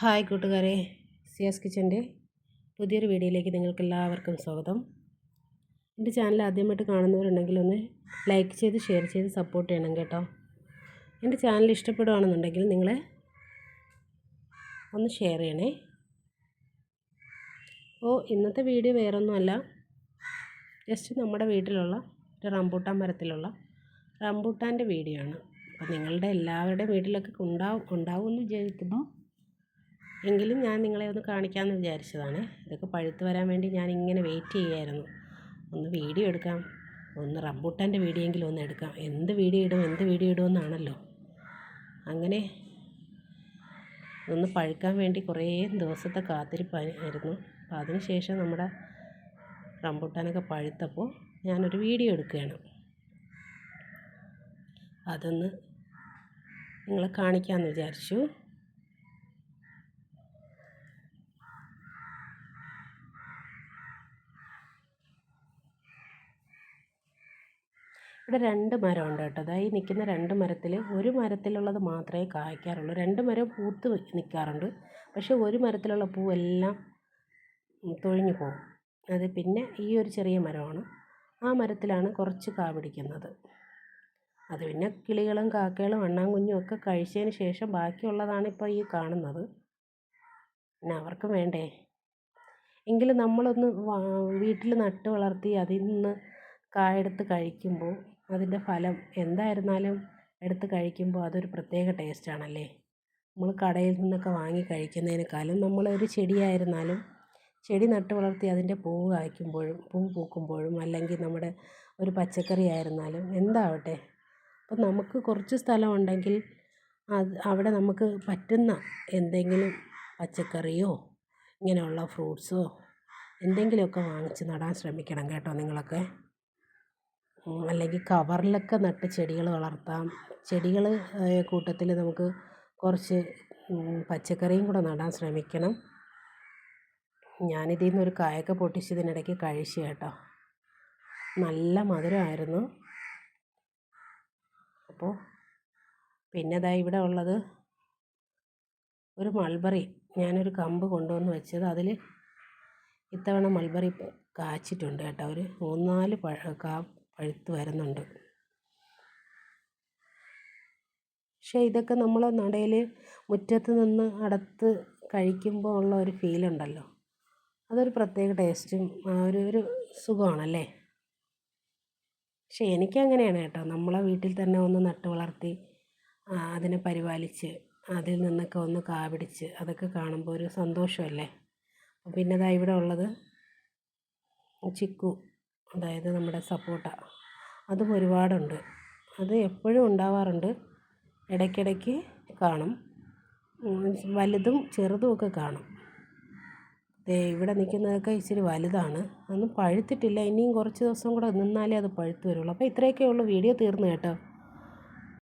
Hi കൂട്ടുകാരെ, സിയാസ് കിച്ചൻ്റെ പുതിയൊരു വീഡിയോയിലേക്ക് നിങ്ങൾക്കെല്ലാവർക്കും സ്വാഗതം. എൻ്റെ ചാനൽ ആദ്യമായിട്ട് കാണുന്നവരുണ്ടെങ്കിൽ ഒന്ന് ലൈക്ക് ചെയ്ത് ഷെയർ ചെയ്ത് സപ്പോർട്ട് ചെയ്യണം കേട്ടോ. എൻ്റെ ചാനൽ ഇഷ്ടപ്പെടുകയാണെന്നുണ്ടെങ്കിൽ നിങ്ങൾ ഒന്ന് ഷെയർ ചെയ്യണേ. ഇന്നത്തെ വീഡിയോ വേറൊന്നുമല്ല, ജസ്റ്റ് നമ്മുടെ വീട്ടിലുള്ള ഒരു റംബൂട്ടാൻ മരത്തിലുള്ള റംബൂട്ടാൻ്റെ വീഡിയോ ആണ്. അപ്പോൾ നിങ്ങളുടെ എല്ലാവരുടെയും വീട്ടിലൊക്കെ ഉണ്ടാവുമെന്ന് വിചാരിക്കുന്നു. എങ്കിലും ഞാൻ നിങ്ങളെ ഒന്ന് കാണിക്കാമെന്ന് വിചാരിച്ചതാണ്. ഇതൊക്കെ പഴുത്ത് വരാൻ വേണ്ടി ഞാൻ ഇങ്ങനെ വെയിറ്റ് ചെയ്യുമായിരുന്നു. ഒന്ന് വീഡിയോ എടുക്കാം, ഒന്ന് റംബൂട്ടാൻ്റെ വീഡിയോ എങ്കിലും ഒന്ന് എടുക്കാം. എന്ത് വീഡിയോ ഇടുമെന്നാണല്ലോ. അങ്ങനെ ഒന്ന് പഴുക്കാൻ വേണ്ടി കുറേ ദിവസത്തെ കാത്തിരിപ്പായിരുന്നു. അപ്പോൾ അതിന് ശേഷം നമ്മുടെ റംബൂട്ടാനൊക്കെ പഴുത്തപ്പോൾ ഞാനൊരു വീഡിയോ എടുക്കുകയാണ്. അതൊന്ന് നിങ്ങളെ കാണിക്കാമെന്ന് വിചാരിച്ചു. ഇവിടെ 2 മരമുണ്ട് കേട്ടോ. അതായത് നിൽക്കുന്ന 2 മരത്തിൽ ഒരു മരത്തിലുള്ളത് മാത്രമേ കായ്ക്കാറുള്ളൂ. 2 മരം പൂത്ത് നിൽക്കാറുണ്ട്. പക്ഷേ ഒരു മരത്തിലുള്ള പൂവെല്ലാം തൊഴിഞ്ഞു പോകും. അത് പിന്നെ ഈ ഒരു ചെറിയ മരമാണ്. ആ മരത്തിലാണ് കുറച്ച് കാ പിടിക്കുന്നത്. അത് പിന്നെ കിളികളും കാക്കകളും അണ്ണാൻകുഞ്ഞും ഒക്കെ കഴിച്ചതിന് ശേഷം ബാക്കിയുള്ളതാണ് ഇപ്പോൾ ഈ കാണുന്നത്. പിന്നെ അവർക്കും വേണ്ടേ. എങ്കിലും നമ്മളൊന്ന് വീട്ടിൽ നട്ട് വളർത്തി അതിൽ നിന്ന് കായെടുത്ത് കഴിക്കുമ്പോൾ അതിൻ്റെ ഫലം എന്തായിരുന്നാലും എടുത്ത് കഴിക്കുമ്പോൾ അതൊരു പ്രത്യേക ടേസ്റ്റാണല്ലേ. നമ്മൾ കടയിൽ നിന്നൊക്കെ വാങ്ങി കഴിക്കുന്നതിനേക്കാളും നമ്മളൊരു ചെടിയായിരുന്നാലും ചെടി നട്ട് വളർത്തി അതിൻ്റെ പൂവ് കായ്ക്കുമ്പോഴും പൂ പൂക്കുമ്പോഴും അല്ലെങ്കിൽ നമ്മുടെ ഒരു പച്ചക്കറി ആയിരുന്നാലും എന്താവട്ടെ, അപ്പം നമുക്ക് കുറച്ച് സ്ഥലമുണ്ടെങ്കിൽ അവിടെ നമുക്ക് പറ്റുന്ന എന്തെങ്കിലും പച്ചക്കറിയോ ഇങ്ങനെയുള്ള ഫ്രൂട്ട്സോ എന്തെങ്കിലുമൊക്കെ വാങ്ങിച്ച് നടാൻ ശ്രമിക്കണം കേട്ടോ നിങ്ങളൊക്കെ. അല്ലെങ്കിൽ കവറിലൊക്കെ നട്ട് ചെടികൾ വളർത്താം. ചെടികൾ കൂട്ടത്തിൽ നമുക്ക് കുറച്ച് പച്ചക്കറിയും കൂടെ നടാൻ ശ്രമിക്കണം. ഞാനിതിൽ നിന്നൊരു കായൊക്കെ പൊട്ടിച്ച് ഇതിനിടയ്ക്ക് കഴിച്ചു കേട്ടോ. നല്ല മധുരമായിരുന്നു. അപ്പോൾ പിന്നെ ദാ ഇവിടെ ഉള്ളത് ഒരു മൾബറി. ഞാനൊരു കമ്പ് കൊണ്ടുവന്ന് വെച്ചത്, അതിൽ ഇത്തവണ മൾബറി കാച്ചിട്ടുണ്ട് കേട്ടോ. ഒരു 3-4 കാ പഴുത്ത് വരുന്നുണ്ട്. പക്ഷേ ഇതൊക്കെ നമ്മൾ നടയിൽ മുറ്റത്ത് നിന്ന് അടുത്ത് കഴിക്കുമ്പോൾ ഉള്ള ഒരു ഫീലുണ്ടല്ലോ, അതൊരു പ്രത്യേക ടേസ്റ്റും ഒരു സുഖമാണല്ലേ. പക്ഷേ എനിക്കങ്ങനെയാണ് കേട്ടോ. നമ്മളെ വീട്ടിൽ തന്നെ ഒന്ന് നട്ട് വളർത്തി അതിനെ പരിപാലിച്ച് അതിൽ നിന്നൊക്കെ ഒന്ന് കാ പിടിച്ച് അതൊക്കെ കാണുമ്പോൾ ഒരു സന്തോഷമല്ലേ. പിന്നെ ദാ ഇവിടെ ഉള്ളത് ചിക്കു, അതായത് നമ്മുടെ സപ്പോട്ട. അതും ഒരുപാടുണ്ട്. അത് എപ്പോഴും ഉണ്ടാവാറുണ്ട്. ഇടയ്ക്കിടയ്ക്ക് കാണും. വലുതും ചെറുതും ഒക്കെ കാണും. ഇവിടെ നിൽക്കുന്നതൊക്കെ ഇച്ചിരി വലുതാണ്. അതൊന്നും പഴുത്തിട്ടില്ല. ഇനിയും കുറച്ച് ദിവസം കൂടെ നിന്നാലേ അത് പഴുത്ത് വരുള്ളൂ. അപ്പോൾ ഇത്രയൊക്കെ ഉള്ളൂ. വീഡിയോ തീർന്നു കേട്ടോ.